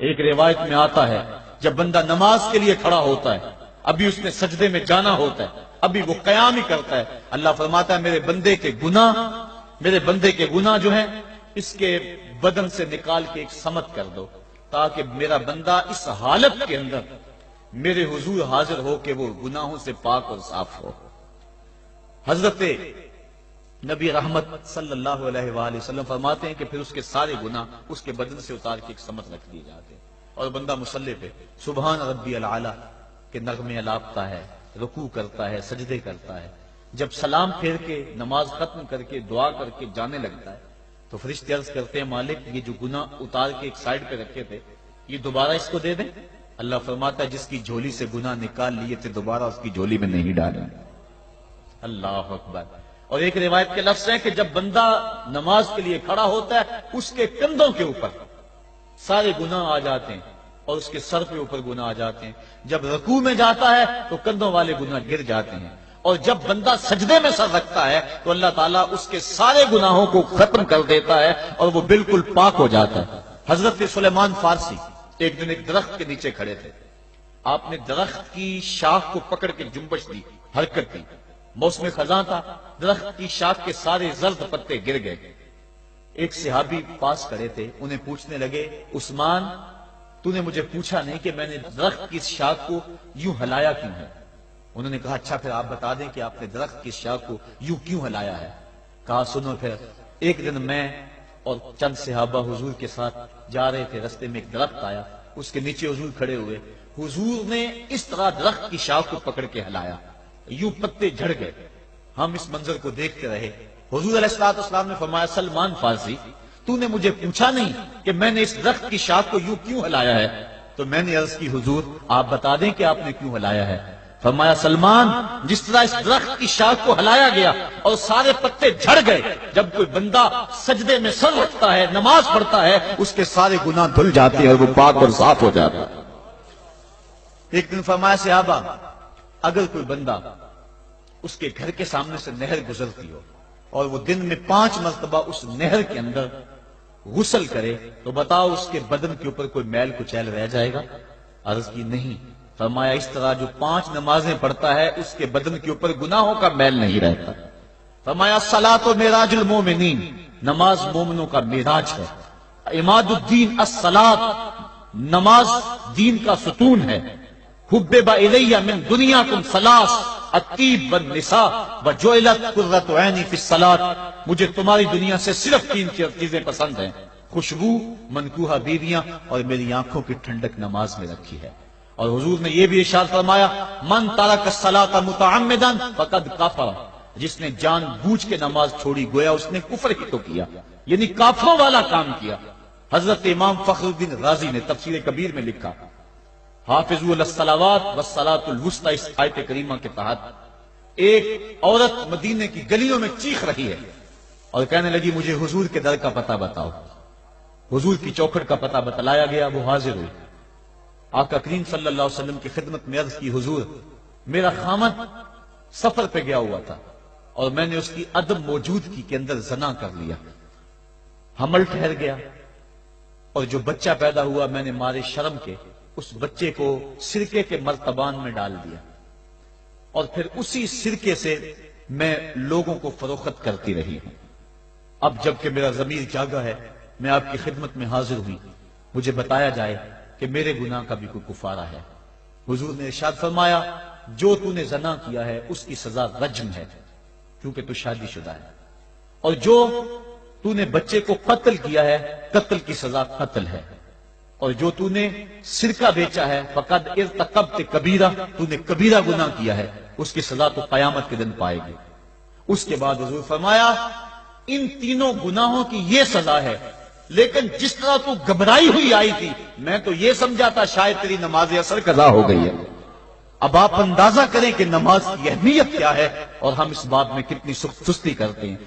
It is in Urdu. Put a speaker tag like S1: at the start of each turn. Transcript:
S1: ایک روایت میں آتا ہے جب بندہ نماز کے لیے کھڑا ہوتا ہے، ابھی اس نے سجدے میں جانا ہوتا ہے، ابھی وہ قیام ہی کرتا ہے، اللہ فرماتا ہے میرے بندے کے گناہ جو ہیں اس کے بدن سے نکال کے ایک سمت کر دو، تاکہ میرا بندہ اس حالت کے اندر میرے حضور حاضر ہو کہ وہ گناہوں سے پاک اور صاف ہو۔ حضرت نبی رحمت صلی اللہ علیہ وآلہ وسلم فرماتے ہیں کہ پھر اس کے سارے گناہ اس کے بدن سے اتار کے ایک سمت رکھ دیے جاتے ہیں، اور بندہ مصلی پہ سبحان ربی العالی کے نغمے الاپتا ہے، رکوع کرتا ہے، سجدے کرتا ہے۔ جب سلام پھیر کے نماز ختم کر کے دعا کر کے جانے لگتا ہے تو فرشتے عرض کرتے ہیں مالک یہ جو گناہ اتار کے ایک سائیڈ پہ رکھے تھے یہ دوبارہ اس کو دے دیں؟ اللہ فرماتا ہے جس کی جھولی سے گناہ نکال لیے تھے دوبارہ اس کی جھولی میں نہیں ڈالیں۔ اللہ اکبر۔ اور ایک روایت کے لفظ ہے کہ جب بندہ نماز کے لیے کھڑا ہوتا ہے اس کے کندھوں کے اوپر سارے گناہ آ جاتے ہیں اور اس کے سر کے اوپر گناہ آ جاتے ہیں، جب رکوع میں جاتا ہے تو کندھوں والے گناہ گر جاتے ہیں، اور جب بندہ سجدے میں سر رکھتا ہے تو اللہ تعالیٰ اس کے سارے گناہوں کو ختم کر دیتا ہے اور وہ بالکل پاک ہو جاتا ہے۔ حضرت سلیمان فارسی ایک دن ایک درخت کے نیچے کھڑے تھے، آپ نے درخت کی شاخ کو پکڑ کے جنبش دی، حرکت دی، موسم خزاں تھا، درخت کی شاخ کے سارے زرد پتے گر گئے۔ ایک صحابی پاس کھڑے تھے، انہیں پوچھنے لگے عثمان تو نے مجھے پوچھا نہیں کہ میں نے درخت کی شاخ کو یوں ہلایا کیوں ہے؟ انہوں نے کہا اچھا پھر آپ بتا دیں کہ آپ نے درخت کی شاخ کو یوں کیوں ہلایا ہے؟ کہا سنو پھر ایک دن میں اور چند صحابہ حضور کے ساتھ جا رہے تھے، رستے میں ایک درخت آیا، اس کے نیچے حضور کھڑے ہوئے، حضور نے اس طرح درخت کی شاخ کو پکڑ کے ہلایا، یوں پتے جھڑ گئے، ہم اس منظر کو دیکھتے رہے۔ حضور علیہ السلام نے فرمایا سلمان فارسی تو نے مجھے پوچھا نہیں کہ میں نے اس درخت کی شاخ کو یوں کیوں ہلایا ہے؟ تو میں نے عرض کی حضور آپ بتا دیں کہ آپ نے کیوں ہلایا ہے؟ فرمایا سلمان جس طرح اس درخت کی شاخ کو ہلایا گیا اور سارے پتے جھڑ گئے، جب کوئی بندہ سجدے میں سر رکھتا ہے نماز پڑھتا ہے اس کے سارے گناہ دھل جاتے ہیں اور وہ پاک اور صاف ہو جاتا ہے۔ ایک دن فرمایا صحابہ اگر کوئی بندہ اس کے گھر کے سامنے سے نہر گزرتی ہو اور وہ دن میں 5 مرتبہ اس نہر کے اندر غسل کرے تو بتاؤ اس کے بدن کے اوپر کوئی میل کچیل رہ جائے گا؟ عرض کی نہیں۔ فرمایا اس طرح جو 5 نمازیں پڑھتا ہے اس کے بدن کے اوپر گناہوں کا میل نہیں رہتا۔ فرمایا الصلاۃ معراج المومنین، نماز مومنوں کا معراج ہے، عماد الدین الصلاۃ، نماز دین کا ستون ہے، حبب الی من دنیاکم ثلاث الطیب والنساء وجعلت قرۃ عینی فی الصلاۃ، مجھے تمہاری دنیا سے صرف 3 چیزیں پسند ہیں، خوشبو، منکوحہ بیویاں اور میری آنکھوں کی ٹھنڈک نماز میں رکھی ہے۔ اور حضور نے یہ بھی ارشاد فرمایا من ترک الصلاۃ متعمدا فقد کفر، جس نے جان بوجھ کے نماز چھوڑی گویا اس نے کفر ہی تو کیا، یعنی کافروں والا کام کیا۔ حضرت امام فخر الدین رازی نے تفسیر کبیر میں لکھا حافظوا علی الصلوات والصلاۃ الوسطی، اس آیت کریمہ کے تحت ایک عورت مدینے کی گلیوں میں چیخ رہی ہے اور کہنے لگی مجھے حضور کے در کا پتہ بتاؤ۔ حضور کی چوکھٹ کا پتہ بتلایا گیا، وہ حاضر ہوئی، آقا کریم صلی اللہ علیہ وسلم کی خدمت میں عرض کی حضور میرا خامد سفر پہ گیا ہوا تھا اور میں نے اس کی عدم موجودگی کے اندر زنا کر لیا، حمل ٹھہر گیا اور جو بچہ پیدا ہوا میں نے مارے شرم کے اس بچے کو سرکے کے مرتبان میں ڈال دیا اور پھر اسی سرکے سے میں لوگوں کو فروخت کرتی رہی ہوں۔ اب جب کہ میرا ضمیر جاگا ہے میں آپ کی خدمت میں حاضر ہوئی، مجھے بتایا جائے کہ میرے گناہ کا بھی کوئی کفارہ ہے۔ حضور نے ارشاد فرمایا جو تو نے زنا کیا ہے اس کی سزا رجم ہے کیونکہ تو شادی شدہ ہے، اور جو تو نے بچے کو قتل کیا ہے قتل کی سزا قتل ہے، اور جو تو نے سرکہ بیچا ہے فقد ارتکبت کبیرہ، تو نے کبیرہ گناہ کیا ہے، اس کی سزا تو قیامت کے دن پائے گی۔ اس کے بعد حضور فرمایا ان تینوں گناہوں کی یہ سزا ہے، لیکن جس طرح تو گھبرائی ہوئی آئی تھی میں تو یہ سمجھا تھا شاید تیری نماز اثر قضا ہو گئی ہے۔ اب آپ اندازہ کریں کہ نماز کی اہمیت کیا ہے اور ہم اس بات میں کتنی سستی کرتے ہیں۔